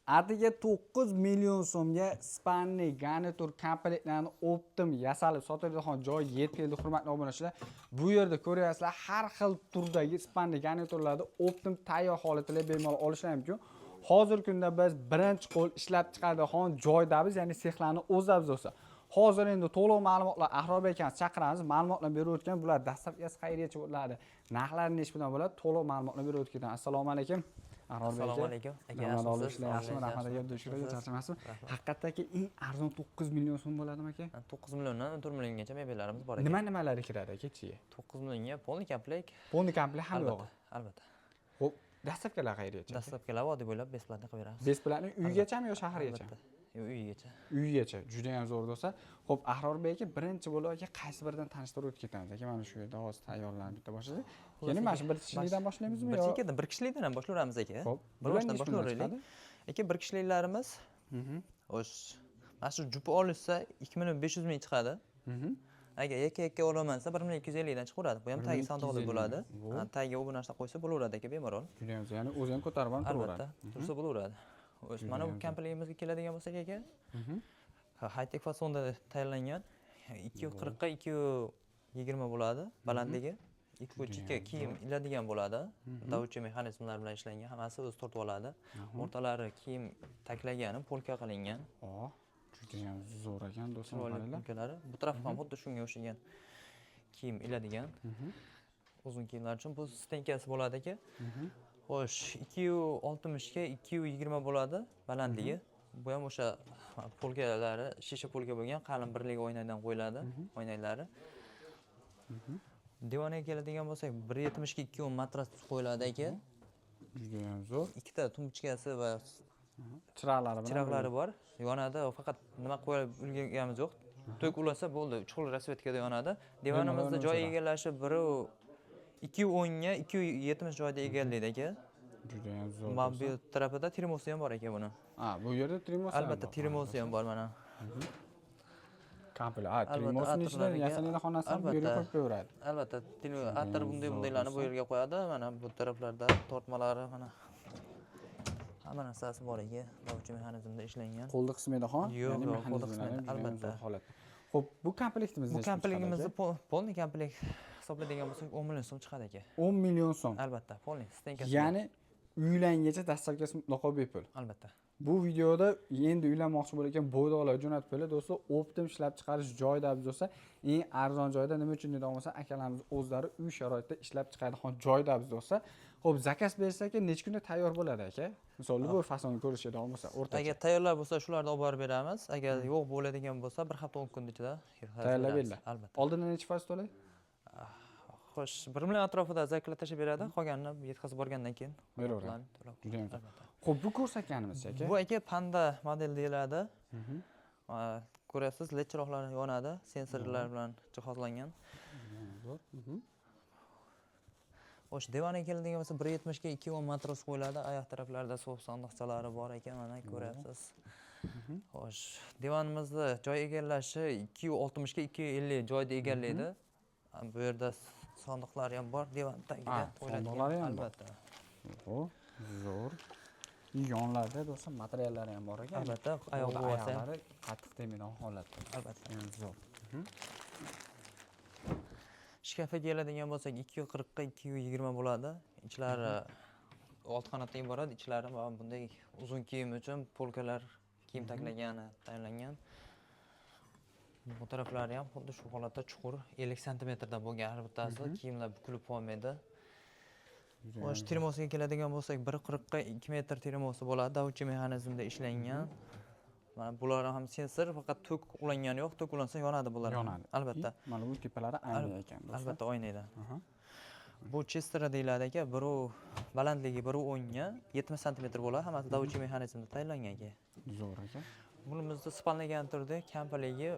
Atigi 9 million so'mga spanli garnitur komplektlarni optim yasalib sotiladigan joy yetib keldi, hurmatli obunachilar. Bu yerda ko'ryapsizlar, har xil turdagi spanli garniturlarni optim tayyor holatida bemalol olishlar mumkin. Hozirgi kunda biz birinchi qo'l ishlab chiqaradigan joydamiz, ya'ni sexlarni o'zimiz bo'lsa. Hozir endi to'liq ma'lumotlar Ahror akani chaqiramiz, ma'lumotlar berib o'tgan, bular dastlabkisi xayriyachi bo'ladi. Narxlari nech bilan bo'ladi, to'liq ma'lumotlar berib o'tgan. Assalomu alaykum. Assalomu alaykum. Yaxshimi? Rahmat aka, dushkuraga charchamasmi? Haqiqatdagi eng arzon 9 million so'm bo'ladimi aka? 9 milliondan 14 milliongacha mebellarimiz bor ekan. Nimalari kiradi aka ichiga? 9 millionga polni komplekt. Polni komplekt ham yo'q. Albatta. Xo'p, dastlabkilar xayriyachi. Dastlabkilar vodiy bo'ylab besplatni qilib beramiz. Besplatni uygachami yo shahargacha? Uygacha. Uygacha. Juda ham zo'r bo'lsa. Xo'p, Ahror aka birinchi bo'lib aka qaysi biridan tanishtirib o'tib ketamiz aka? Mana shu yerda hozir tayyorlanib bitta boshladik. Ya'ni mana shu bir kishilikdan boshlaymizmi yo? Bir kishilikdan ham boshlayveramiz aka. Xo'p, bir boshdan boshlayveraylik. Aka bir kishiliklarimiz o'sh mana shu jupi olishsa 2.500 ming chiqadi. Agar yakka olamansa 1.250 dan chiqaveradi. Bu ham tagi sandoqli bo'ladi. Tagiga u narsa qo'ysa bo'laveradi aka bemalol. Juda ham ya'ni o'zi ham ko'tarib ham turaveradi. Albatta, tursa bo'laveradi. O'sh mana bu komplektimizga keladigan bo'lsak aka. High-tech fasonda tayyorlangan 240 ga 220 bo'ladi balandligi. 2.2 kiyim iladigan bo'ladi. Davutchi mexanizmlar bilan ishlangan, hammasi o'zi tortib oladi. O'rtalari kiyim taklagani, polka qilingan. Juda ham zo'r ekan do'stlar, qaranglar. Bu taraf ham xuddi shunga o'xshagan kiyim iladigan. Uzun kiyimlar uchun bu stenkasi bo'ladi aka. Xo'sh, 260 ga 220 bo'ladi balandligi. Bu ham o'sha polkalari, shisha polka bo'lgan, qalin birlik o'ynaydan qo'yiladi, o'ynaylari. Divanga keladigan bo'lsak, 170 ga 210 matras qo'yiladi aka. Juda ham zo'r. Ikkita tumbuchkasi va chiroqlari bor. Yonadi, faqat nima qo'yib ulgurganimiz yo'q. To'k ulasa bo'ldi, chuqur rasvetkada yonadi. Divanimizda joy egallashi 210 ga 270 joyda egallaydi aka. Juda ham zo'r. Mana bu tarafida termosi ham bor ekan buni. Bu yerda termos ham bor. Albatta, termosi ham bor mana. Komplekt. Termosning ichida yasanaydigan xonasi ham bu yerga qo'yib qo'yaveradi. Albatta, attar bundaylarni bu yerga qo'yadi. Mana bu taraflarda tortmalari mana hamma narsasi bor ekan. Davutchi mexanizmda ishlangan. Qo'lda qismida xon, ya'ni qo'lda qismida albatta. Xo'p, bu komplektimizni bu komplektimizni polni komplekt hisoblaydigan bo'lsak 10 million so'm chiqadi aka. 10 million so'm. Albatta, polni stenkasi. Ya'ni uylangacha dastlabki mutlaqo bepul. Albatta. Bu videoda endi uylanmoqchi bo'lgan bo'ydoqlar jo'natib qo'yiladi do'stlar. Optim ishlab chiqarish joyida bo'lsa, eng arzon joyda, nima uchun deydigan bo'lsa, akalarimiz o'zlari uy sharoitida ishlab chiqaradigan joyda bo'lsa, xo'p, zakaz bersak, necha kunda tayyor bo'ladi aka? Misol bu fasonni ko'rishadigan bo'lsa, o'rtacha. Agar tayyorlar bo'lsa, shularni olib borib beramiz. Agar yo'q bo'ladigan bo'lsa, bir hafta 10 kun ichida tayyorlab beriladi. Albatta. Oldindan necha foiz to'laydi? Xo'sh, 1 million atrofida zakalab tashib beradi. Qolganini yetkazib borgandan keyin to'laydi. Xo'p, bu ko'rsatganimiz aka. Bu aka Panda model deyiladi. Ko'rasiz, led chiroqlari yonadi, sensorlar bilan jihozlangan. Xo'sh, divanga keladigan bo'lsa 170 ga 210 matros qo'yiladi. Oyoq taraflarida so'f sandiqchalari bor ekan, mana ko'ryapsiz. Xo'sh, divanimizda joy egallashi 260 ga 250 joyda egallaydi. Bu yerda sandiqlari ham bor, divan tagida sandiqlari ham albatta. Xo'p, zo'r. Yonlarda do'stlar materiallari ham bor ekan. Albatta, oyoqlari qattiq tegmaydigan holatda. Albatta. Zo'r. Shkafiga keladigan bo'lsak 240 ga 220 bo'ladi. Ichlari 6 qanotdan iborat, ichlari bunday uzun kiyim uchun polkalar kiyim taklagani tayyorlangan. Bu taraflari ham xuddi shu holatda chuqur 50 sm da bo'lgan har bittasi, kiyimlar bukilib qolmaydi. Xo'sh, termosiga keladigan bo'lsak 140 ga 2 metr termosi bo'ladi, davutchi mexanizmda ishlangan. Mana bular ham sensor, faqat tok ulangani yo'q, tok ulansa yonadi bular. Yonadi. Albatta. Mana bu tepalari aynaydi ekan do'stlar. Albatta o'ynaydi. Bu Chester deyiladi aka, biri balandligi 1.10 ga 70 sm bo'ladi, hammasi davutchi mexanizmda tayyorlangan aka. Zo'r aka. Bunimizda spanlagan turda komplekti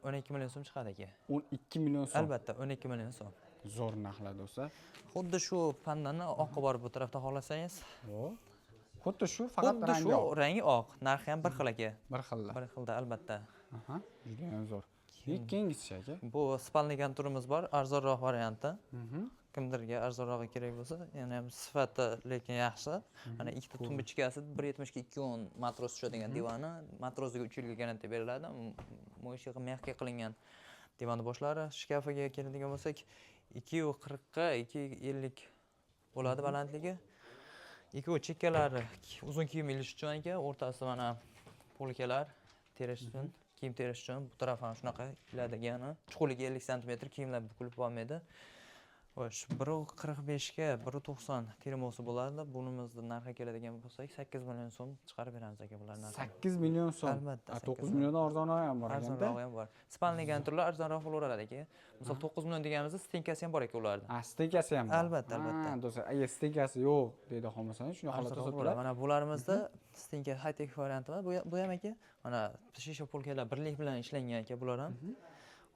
12 million so'm chiqadi aka. 12 million so'm. Albatta, 12 million so'm. Zo'r narxlar do'stlar. Xuddi shu pandani oqi bor bu tarafda xohlasangiz. Xuddi shu, faqat rangi oq. Rangi oq, narxi ham bir xil aka. Bir xilda. Bir xilda albatta. Juda ham zo'r. Kengisi aka. Bu spalnigan turimiz bor, arzonroq varianti. kimdirga arzonrog'i kerak bo'lsa, yana ham sifati lekin yaxshi. Mana ikkita tumbichkasi 1.70 ga 2.10 matros tushadigan divani, matrosiga 3 yilga garantiya beriladi. Mo'yshiga mягкий qilingan divan boshlari. Shkafiga keladigan bo'lsak, 2.40 ga 2.50 bo'ladi balandligi. Ikkovi chekkalari uzun kiyim ilish uchun ekan, o'rtasida mana polkalar terish uchun, kiyim terish uchun. Bu taraf ham shunaqa keladigan. Chuqurligi 50 sm, kiyimlar bukilib qolmaydi. Xo'sh, 1.45 ga 1.90 termosi bo'ladi. Bunimizni narxi keladigan bo'lsak, 8 million so'm chiqarib beramiz aka bularni. 8 million so'm. Albatta, 9 milliondan arzonroq ham bor ekanda. Arzonrog'i ham bor. Spalni ganturlar arzonroq bo'laveradi aka. Misol 9 million deganimizda stenkasi ham bor ekan ularda. Stenkasi ham bor. Albatta, albatta. Do'stlar, agar stenkasi yo'q deydi xohlasangiz, shuni holatda sotiladi. Mana bularımizda stenka high-tech varianti bor. Bu ham aka, mana shisha polkalar birlik bilan ishlangan aka bular ham.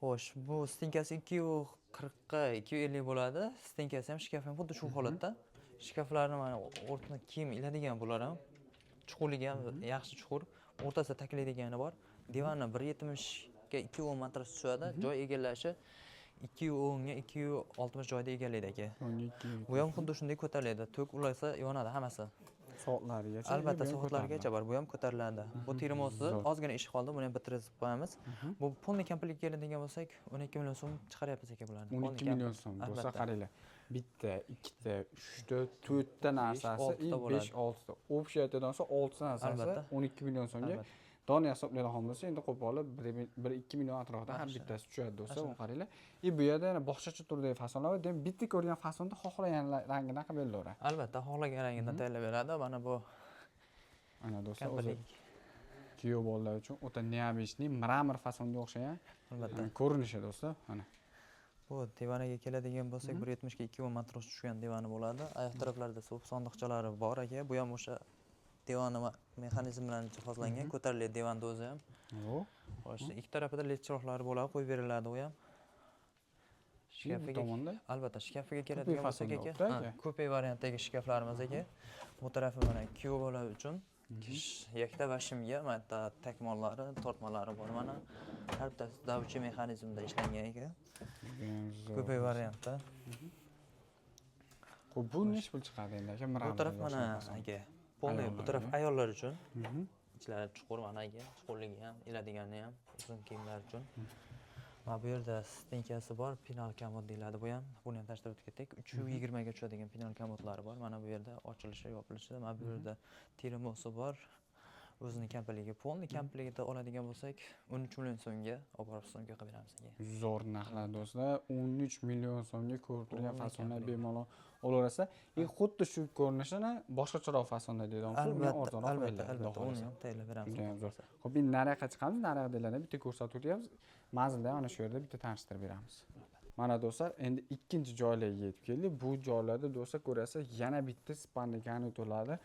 Xo'sh, bu stenkasi 2.40 ga 2.50 bo'ladi. Stenkasi ham, shkaf ham xuddi shu holatda. Shkaflarni mana o'rtini kiyim iladigan bular ham. Chuqurligi ham yaxshi chuqur. O'rtasida taklaydigani bor. Divanni 1.70 ga 2.10 matros tushadi. Joy egallashi 2.10 ga 2.60 joyda egallaydi aka. Bu ham xuddi shunday ko'tariladi. Tok ulasa yonadi hammasi. Soatlarigacha. Albatta, soatlargacha bor. Bu ham ko'tariladi. Bu termosi ozgina ish qoldi, buni ham bitirib qo'yamiz. Bu polni komplektga keladigan bo'lsak, 12 million so'm chiqaryapmiz aka bularni. 12 million so'm. Bo'lsa qaranglar. Bitta, ikkita, 3ta, 4ta narsasi, 5, 6ta. Общий aytadigan bo'lsa 6ta narsasi 12 million so'mga. Dona hisoblaydigan bo'lsa, endi qo'pib olib 1-2 million atrofida har bittasi tushadi do'stlar, buni qaranglar. Bu yerda yana boshqacha turdagi fasonlar bor. Demak, bitta ko'rgan fasonda xohlagan rangini qilib beraveradi. Albatta, xohlagan rangidan tayyorlab beradi. Mana bu ana do'stlar, o'zi kuyov bolalar uchun o'ta neobычный mramor fasonga o'xshagan. Albatta. Ko'rinishi do'stlar, mana. Bu divanaga keladigan bo'lsak, 1.70 ga 2.10 matros tushgan divani bo'ladi. Oyoq taraflarida sondiqchalari bor aka. Bu ham o'sha divani mexanizm bilan jihozlangan, ko'tariladi divanda o'zi ham. Xo'sh, ikki tarafida led chiroqlari bo'ladi, qo'yib beriladi u ham. Shkafiga tomonda? Albatta, shkafiga keladigan bo'lsak aka, kupe variantdagi shkaflarimiz aka. Bu tarafi mana kuyov bola uchun yakta va shimga mana takmollari, tortmalari bor mana. Har bittasi davchi mexanizmda ishlangan ekan. Kupe variantda. Bu nech pul chiqadi endi aka? Bu taraf mana aka. Polni bu taraf ayollar uchun. Ichlari chuqur mana aka, chuqurligi ham, iladigani ham, uzun kiyimlar uchun. Mana bu yerda stenkasi bor, penal komod deyiladi bu ham. Buni ham tashlab o'tib ketdik. 320 ga tushadigan penal komodlari bor. Mana bu yerda ochilishi, yopilishi, mana bu yerda termosi bor. O'zining komplekti, polni komplektida oladigan bo'lsak, 13 million so'mga olib borib so'mga qilib beramiz aka. Zo'r narxlar do'stlar. 13 million so'mga ko'rib turgan fasonlar bemalol olaverasa, xuddi shu ko'rinishini boshqacharoq fasonda deydigan bo'lsa, albatta, uni ham tayyorlab beramiz. Xo'p, endi nariyoqqa chiqamiz. Nariyoqdalarda bitta ko'rsatib o'tyapmiz. Manzilda mana shu yerda bitta tanishtirib beramiz. Mana do'stlar, endi ikkinchi joylarga yetib keldik. Bu joylarda do'stlar ko'rasiz, yana bitta spanli garniturlarni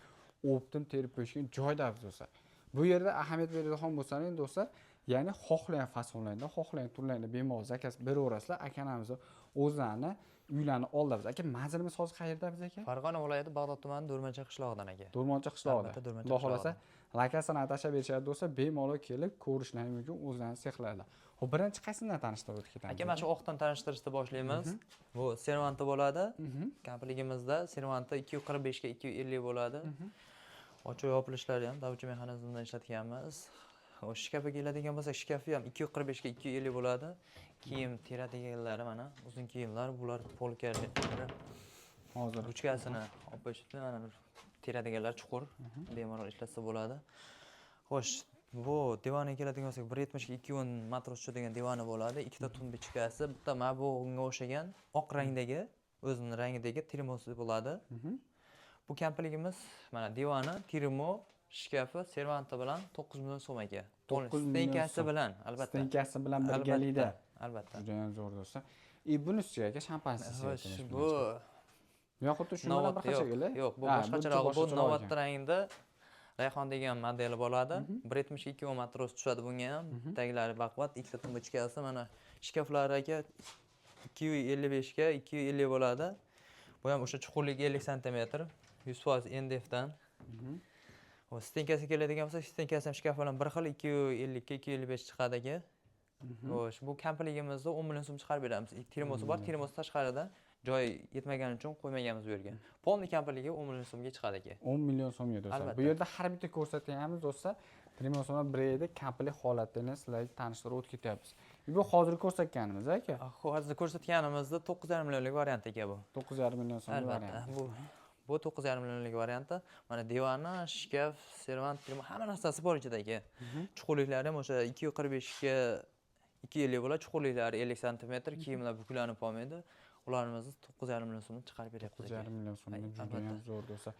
optim terib qo'yishgan joydamiz do'stlar. Bu yerda ahamiyat beradigan bo'lsangiz do'stlar, ya'ni xohlagan fasonlarda, xohlagan turlarda bemalol zakaz beraverasizlar. Akanamiz o'zlarini uylarni oldamiz. Aka, manzilimiz hozir qayerdamiz aka? Farg'ona viloyati Bag'dod tumani Do'rmancha qishlog'idan aka. Do'rmancha qishlog'ida. Xudo xolasa, lokasiyani atashab berishadi do'stlar, bemalol kelib ko'rishlari mumkin, o'zlarini sexlarlar. Xo'p, birinchi qaysidan tanishtirib o'tib ketamiz? Aka, mana shu oqdan tanishtirishni boshlaymiz. Bu servanti bo'ladi. Kompligimizda servanti 245 ga 250 bo'ladi. Ochiq yopilishlari ham davchi mexanizmdan ishlatganmiz. Xo'sh, shkafiga keladigan bo'lsak, shkafi ham 245 ga 250 bo'ladi. Kiyim teradiganlari mana uzun kiyimlar, bular polkalari. Hozir ruchkasini olib qo'yishibdi, mana teradiganlar chuqur, bemalol ishlatsa bo'ladi. Xo'sh, bu divanga keladigan bo'lsak, 1.70 ga 2.10 matros tushadigan divani bo'ladi. Ikkita tumbichkasi, bitta mana bunga o'xshagan oq rangdagi, o'zining rangidagi termosi bo'ladi. Bu komplektimiz mana divani, termo, shkafi, servanti bilan 9 million so'm aka. Stenkasi bilan, albatta. Stenkasi bilan birgalikda. Albatta. Juda ham zo'r do'stlar. Buni ustiga aka shampansiz Xo'sh, bu yo'qotdi shuni bilan bir qanchaga? Yo'q, bu boshqacharoq. Bu Novat rangida Rayhon degan modeli bo'ladi. 1.70 2 matros tushadi bunga ham. Taglari baquvvat, ikkita tumbichkasi mana shkaflari aka 255 ga 250 bo'ladi. Bu ham o'sha chuqurligi 50 sm, 100% NDF dan. O stenkasi keladigan bo'lsa, stenkasi ham shkaf bilan bir xil 250 ga 255 chiqadi aka. Xo'sh, bu komplegtimizda 10 million so'm chiqarib beramiz. Termosi bor, termos tashqarida joy yetmagani uchun qo'ymaganmiz bu yerga. Polni kampirligi 10 million so'mga chiqadi aka. 10 million so'mga do'stlar. Albatta. Bu yerda har bitta ko'rsatyapmiz do'stlar. Trimosona breydi kampirlik holatini sizlarga tanishtirib o'tib ketyapmiz. Bu hozir ko'rsatganimiz aka. Hozir ko'rsatganimizda 9,5 millionlik variant aka bu. 9,5 million so'mga Albatta. variant. Bu 9,5 millionlik varianti. Mana divani, shkaf, servant, hamma narsasi bor ichida aka. Chuqurliklari ham o'sha 245 ga 250 bo'ladi. Chuqurliklari 50 sm, kiyimlar buklanib qolmaydi. Ularimizni 9,5 million so'mga chiqarib beryapmiz aka. 9,5 million so'mga juda Albatta. ham zo'r do'stlar.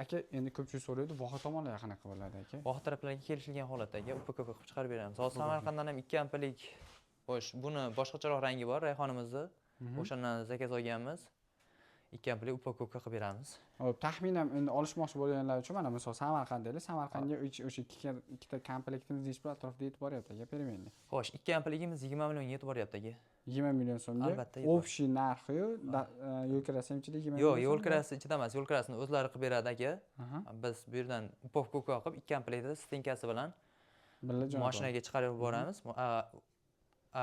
Aka, endi ko'pchilik so'raydi, voha tomonlarga qanaqa bo'ladi aka? Voha taraflarga kelishilgan holatdagi UPK qilib chiqarib beramiz. Hozir Samarqanddan ham 2 amperlik buni boshqacharoq rangi bor rayhonimizni. O'shandan zakaz olganmiz. 2 amperlik UPK qilib beramiz. Hop, taxminan endi olishmoqchi bo'lganlar uchun mana misol Samarqand deylik, Samarqandga o'sha ikkita komplektni deyish bilan atrofda yetib boryapti aka, permenni. Xo'sh, 2 amperligimiz 20 millionga yetib boryapti aka. 20 million so'mga. Albatta, yetib Общий narxi-yu, yo'l kirasi ham ichida 20 million. Yo'q, yo'l kirasi ichida emas, yo'l kirasini o'zlari qilib beradi aka. Aha. Biz bu yerdan UPK qilib 2 amperlikda stenkasi bilan Birga mashinaga chiqarib yuboramiz.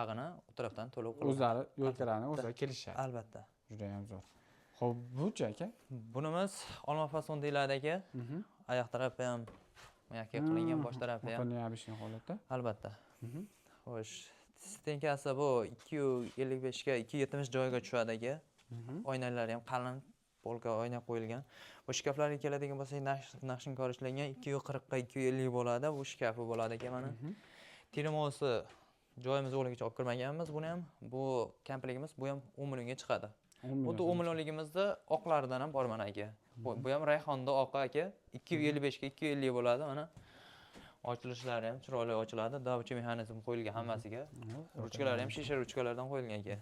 Ag'ini u tarafdan to'lov qilib. o'zlari yo'l kirani o'zlari kelishadi. Albatta. Juda ham zo'r. Xo'p, buchi aka? Bunimiz olma fason deyiladi aka. Oyoq tarafi ham yakka qilingan, bosh tarafi ham. Motorni yabishgan holatda. Albatta. Xo'sh, stenkasi bu 255 ga 270 joyga tushadi aka. Oynalari ham qalin, polka oyna qo'yilgan. Bu shkaflarga keladigan bo'lsak, naqshinkor ishlangan 240 ga 250 bo'ladi. Bu shkafi bo'ladi aka mana. Termosi joyimiz yo'ligacha olib kirmaganmiz buni ham. Bu kampligimiz bu ham 10 millionga chiqadi. Xuddi 10 millionligimizda oqlaridan ham bor mana aka. Bu ham rayhonda oqi aka. 255 ga 250 bo'ladi mana. Ochilishlari ham chiroyli ochiladi. Davchi mexanizm qo'yilgan hammasiga. Ruchkalari ham shisha ruchkalardan qo'yilgan aka.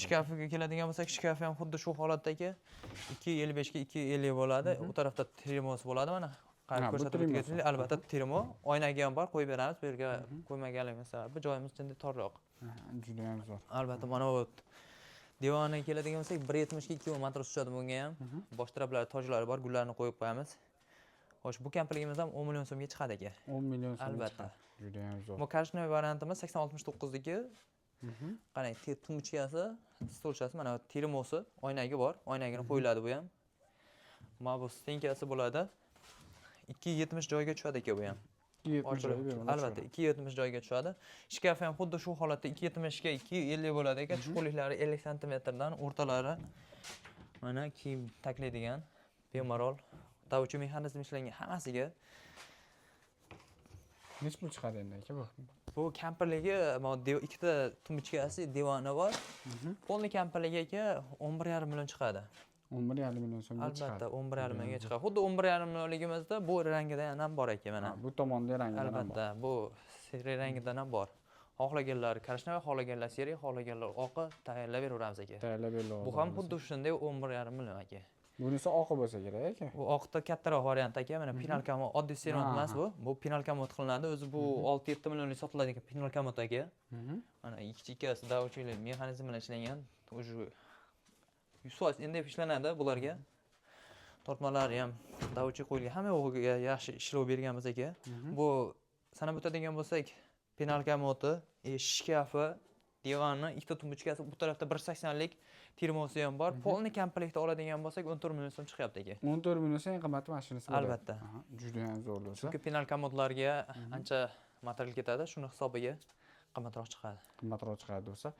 Shkafiga keladigan bo'lsak, shkafi ham xuddi shu holatda aka. 255 ga 250 bo'ladi. U tarafda termos bo'ladi mana. Qarab ko'rsatib o'tganingizda albatta termo, oynaga ham bor, qo'yib beramiz. Bu yerga qo'ymaganligimiz sababi joyimiz chinda torroq. Juda ham zo'r. Albatta mana bu divoniga keladigan bo'lsak 170 ga 2 matros tushadi bunga ham. Bosh taraflari tojlari bor, gullarni qo'yib qo'yamiz. Xo'sh, bu kampligimiz ham 10 million so'mga chiqadi aka. 10 million so'm. Albatta. Juda ham zo'r. Bu karshnoy variantimiz 8069 dagi. Qarang, tumchkasi, stolchasi mana termosi, oynagi bor. Oynagini qo'yiladi bu ham. Mana bu stenkasi bo'ladi. 270 joyga tushadi aka bu ham. 270 joyga. Albatta, 270 joyga tushadi. Shkafi ham xuddi shu holatda 270 ga 250 bo'ladi aka. Chuqurliklari 50 sm dan, o'rtalari mana kiyim taklaydigan bemalol davchi mexanizm ishlangan hammasiga. Nech pul chiqadi endi aka bu? Bu kampirligi ikkita tumchkasi, divoni bor. Polni kampirligi aka 11,5 million chiqadi. 11,5 million so'mga chiqadi. Albatta, 11,5 millionga chiqadi. Xuddi 11,5 millionligimizda bu rangida ham bor ekan mana. Bu tomonda rangidan ham bor. Albatta, bu seri rangidan ham bor. Xohlaganlar karashna, xohlaganlar seri, xohlaganlar oqi tayyorlab beraveramiz aka. Tayyorlab beriladi. Bu ham xuddi shunday 11,5 million aka. Bunisi oqi bo'lsa kerak aka. Bu oqda kattaroq variant aka. Mana pinal kamot, oddiy servant emas bu. Bu pinal kamot qilinadi. O'zi bu 6-7 millionlik sotiladigan pinal kamot aka. Mana ikkitasi davchilik mexanizm bilan ishlangan. O'sha 100% endi ishlanadi bularga. Tortmalari ham davchi qo'yilgan. Hamma yo'g'iga yaxshi ishlov berganmiz aka. Bu sanab o'tadigan bo'lsak, pinal kamoti, shkafi, divani, ikkita tumbuchkasi, bu tarafda 180 lik termosi ham bor. Polni komplektda oladigan bo'lsak 14 million so'm chiqyapti aka. 14 million so'm eng qimmat mashinasi bo'ladi. Albatta. Juda ham zo'r do'stlar. Chunki pinal kamotlarga ancha material ketadi, shuni hisobiga qimmatroq chiqadi. Qimmatroq chiqadi do'stlar.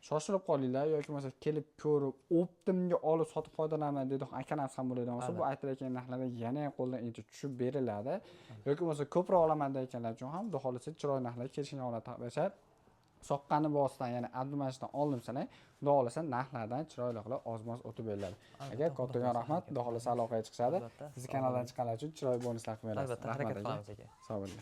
Shoshilib qolinglar yoki bo'lmasa kelib ko'rib, optimga olib sotib foydalanaman dedi akalar ham bo'ladigan bo'lsa, bu aytilayotgan narxlarga yana ham qo'ldan incha tushib beriladi. Yoki bo'lmasa ko'proq olaman deganlar uchun ham xudo xolisa chiroyli narxlar kelishgan holat taqdirlashar. Soqqani bosdan, ya'ni Abdumajiddan oldim sanay, xudo xolisa narxlardan chiroyli qilib ozmoz o'tib beriladi. Aka, kattakon rahmat, xudo xolisa aloqaga chiqishadi. Sizni kanaldan chiqqanlar uchun chiroyli bonuslar qilib berasiz. Albatta, harakat qilamiz aka. Sog' bo'ling.